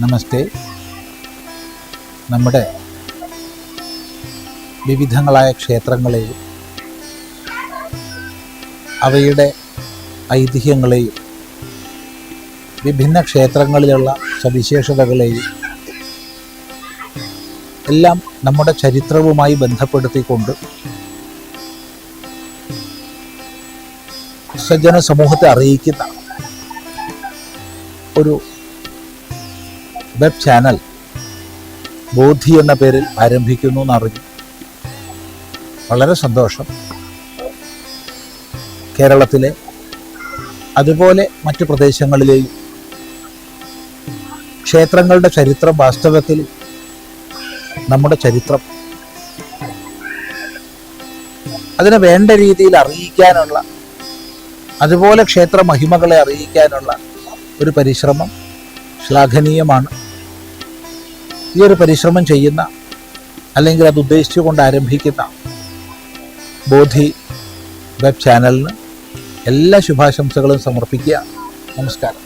നമസ്തേ. നമ്മുടെ വിവിധങ്ങളായ ക്ഷേത്രങ്ങളെയും അവയുടെ ഐതിഹ്യങ്ങളെയും വിഭിന്ന ക്ഷേത്രങ്ങളിലുള്ള സവിശേഷതകളെയും എല്ലാം നമ്മുടെ ചരിത്രവുമായി ബന്ധപ്പെടുത്തിക്കൊണ്ട് സജ്ജന സമൂഹത്തെ അറിയിക്കുന്ന ഒരു വെബ് ചാനൽ ബോധി എന്ന പേരിൽ ആരംഭിക്കുന്നു എന്നറിഞ്ഞു. വളരെ സന്തോഷം. കേരളത്തിലെ അതുപോലെ മറ്റു പ്രദേശങ്ങളിലെയും ക്ഷേത്രങ്ങളുടെ ചരിത്രം വാസ്തവത്തിൽ നമ്മുടെ ചരിത്രം അതിനെ വേണ്ട രീതിയിൽ അറിയിക്കാനുള്ള, അതുപോലെ ക്ഷേത്ര മഹിമകളെ അറിയിക്കാനുള്ള ഒരു പരിശ്രമം ശ്ലാഘനീയമാണ്. ഈ ഒരു പരിശ്രമം ചെയ്യുന്ന, അല്ലെങ്കിൽ അത് ഉദ്ദേശിച്ചുകൊണ്ട് ആരംഭിക്കുന്ന ബോധി വെബ് ചാനലിന് എല്ലാ ശുഭാശംസകളും സമർപ്പിക്കുക. നമസ്കാരം.